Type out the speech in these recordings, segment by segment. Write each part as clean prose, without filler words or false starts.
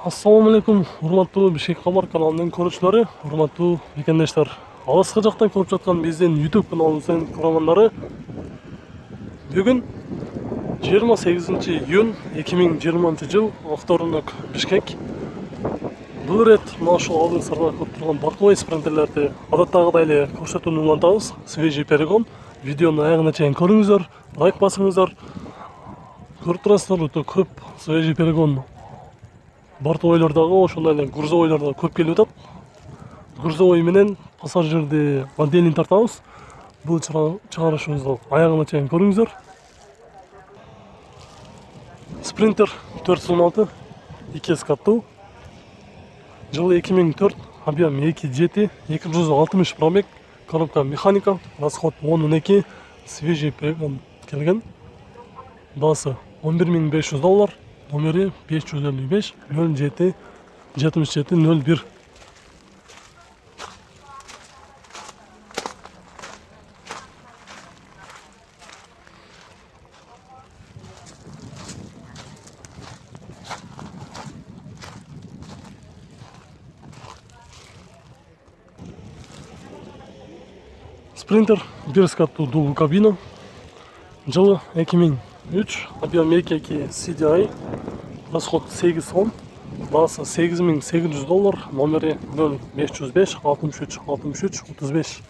Assalamu alaikum, урматтуу Бишкек Кабар каналынын көрүүчүлөрү, урматтуу мекендештер. Алыскы жактан көрүп жаткан биздин YouTube каналыбыздын көрөрмандары, бүгүн 28 июнь 2020 жыл, вторник, Бишкек. Бул ирет мына ушул алдын сырда көрүп турган бортовой спринтерлерди адаттагыдай эле көрсөтүүнү улантабыз. Свежий перегон. Видеону аягына чейин көрүңүздөр, лайк басыңыздар. Көрүп турасыздар, өтө көп свежий перегон бортовойлордогу, ошондой эле грузовойлордо көп келип атат. Грузовой менен пассажирди отдельный тартабыз. Бул чыгарышыбызды аягына чейин көрүңүздөр. Спринтер 416 2S каттуу. Жылы 2004, объем 2.7, 260 пробег, коробка механика, расход 10.2, свежий перегон келген. Басы $11.500, номери 555 07 77 01. Спринтер 1 каттуу дубл кабина. Жылы 2003, объем 2.2 CDI, расход 8.10, басы $8.800, номери 0505 63 63 35.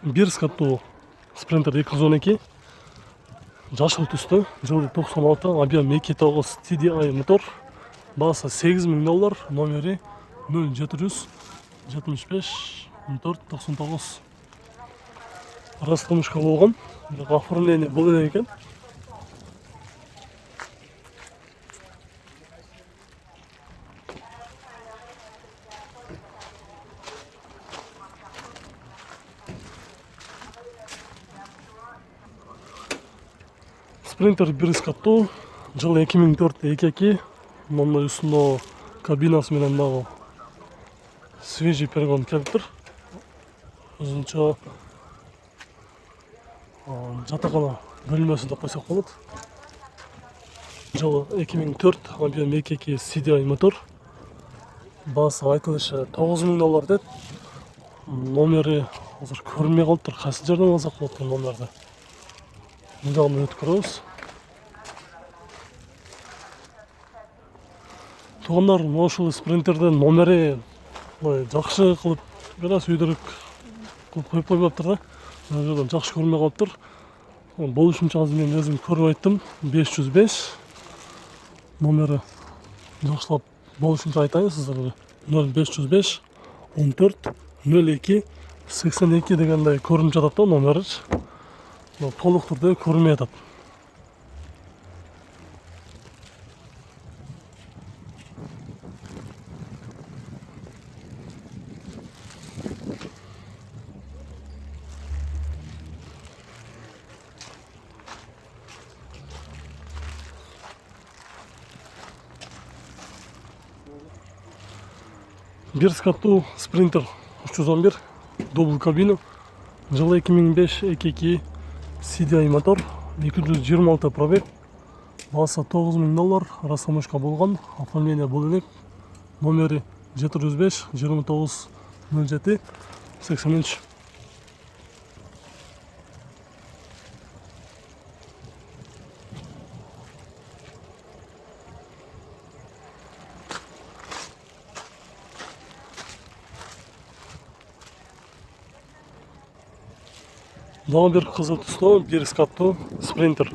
Бир каттуу спринтер 212, жашыл түстө, жылы 96, объем 2.9 TDI мотор, басы $8.000, номери 0700 75 14 99. Растамышка болгон, оформление бул эле экен. Спринтер 1 каттуу, жылы 2004 2.2, мындай үстүндө кабинасы менен дагы свежий перегон келиптир. Өзүнчө жатакана бөлмөсү деп койсок болот. Жылы 2004, объем 2.2 CDI мотор, басы айтылышы $9.000 дейт. Номери азыр көрүнбөй калыптыр, кайсы жерден алсак болот номерди. Бул жагын өтүп көрөбүз. Туугандар, ушул спринтердин номери жакшы кылып, бир аз үйдүрүк кылып коюп койбоптур да. Мына жерден жакшы көрүнбөй калыптыр. Болушунча азыр мен өзүм көрүп айттым. 505 номери жакшылап болушунча айтайын сиздерге. 0505 14 02 82 дегендей көрүнүп жатат да номери. Толук түрдө көрүнбөй атат. Бир каттуу спринтер 311, дубл кабина, жылы 2005 2.2 CDI мотор, 226 пробег, басы $9.000, расамышка болгон, оформление бул элек, номери 705 29 07 83. Дагы бир кызыл түстө 1 каттуу спринтер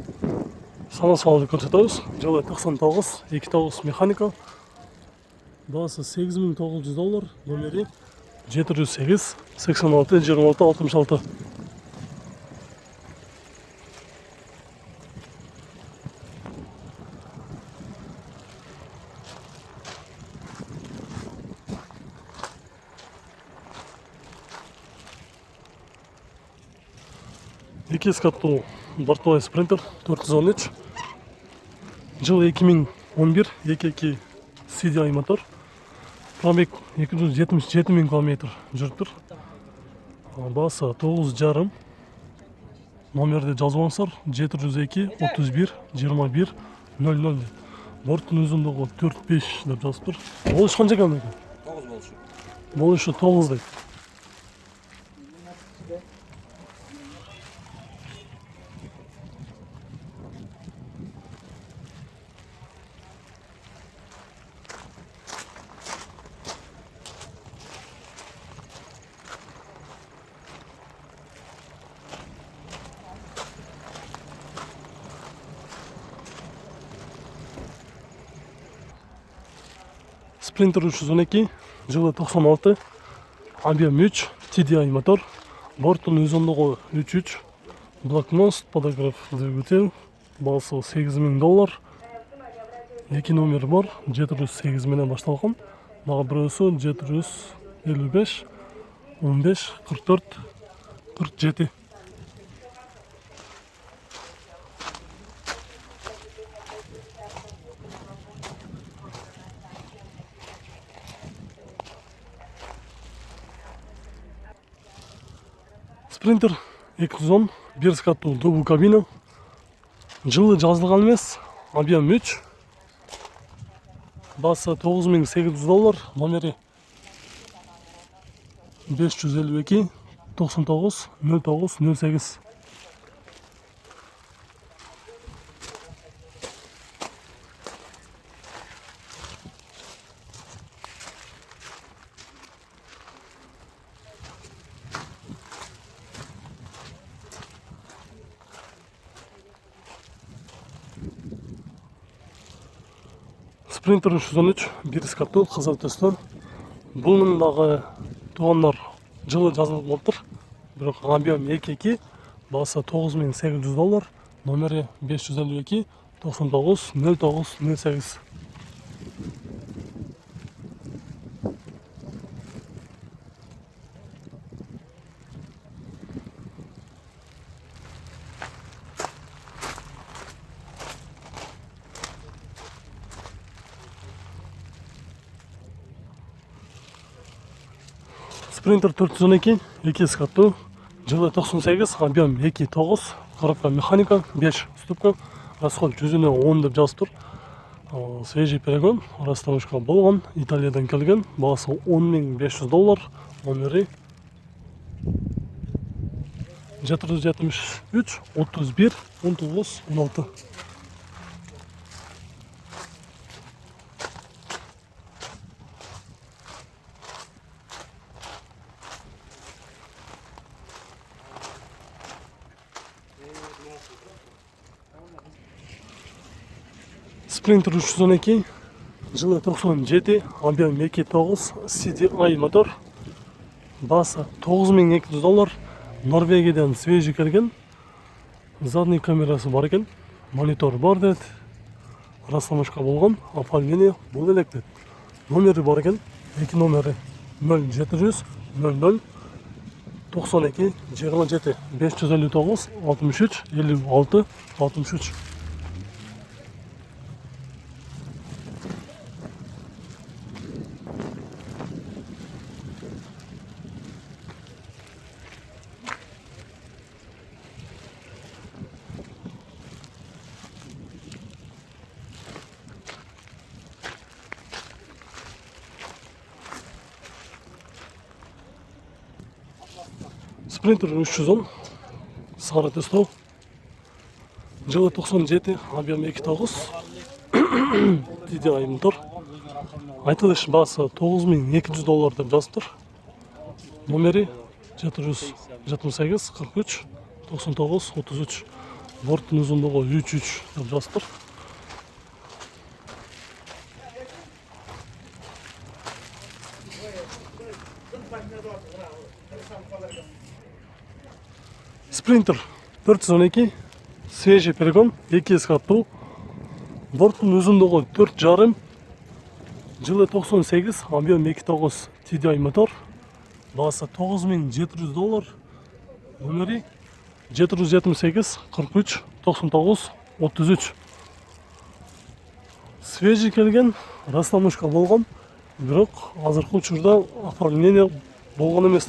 самосвалды көрсөтөбүз. Жылы 99 2.9 механика, басы $8.900, номери 708 86 26 66. 2 скаттуу бортовой спринтер 413. Жылы 2011 2.2 CDI мотор. Пробег 277 000 км жүрүптүр. Баасы 9,5. Номерди жазып алыңыздар. 702 31 21 00. Борттун узундугу 4-5 деп жазыптыр. Болуш канча экен? 9 болушу. Болушу 9 дейт. Sprinter 312, жылы 96, объем 3, TDI мотор, борттун узундугу 3.3, Blackmost подогрев двигатель, баасы $8,000, 2 номери бар, 708 менен башталган, дагы бирөөсү 755, 15, 44, 47. Sprinter 210, 1 скаттуу дубл кабина, жылы жазылган эмес, объем 3, баасы $9,800, номери 552 99 09 08. Sprinter 313, 1 скаттуу кызыл түстө. Бунун дагы туугандар жылы жазылып болуптур. Бирок объем 2.2, баасы $9,800, номери 552 99 09 08. Sprinter 412, 2 скаттуу, жылы 98, объем 2.9, коробка механика, 5 ступка, расход 110 деп жазыптыр. Свежий перегон, расстановка болгон, Италиядан келген, баасы $10,500, номери 773 31 19 16. Sprinter 312, жылы 97, объем 2.9, CDI мотор, баасы $9,200, Норвегиядан свежий келген, задний камерасы бар экен, монитор бар дейт, расстановка болгон, оформление бул элек дейт. Номери бар экен, 2 номери 0700 00 92 27 559 63 56 63. Sprinter 310, сары түсті, жылы 97, объем 2.9, TDI мотор, айтылыш баасы $9,200 деп жазыптыр. Номери 778 43 99 33. Борттун узундугу 3.3 деп жазыптыр. Sprinter 412, свежий перегон, 2 скаттуу, борттун узундугу 4,5, жылы 98, объем 2.9 TDI мотор, баасы $9,700, номери 778 43 99 33. Свежий келген растамушка болгон, бирок азыркы учурда оформление болгон эмес.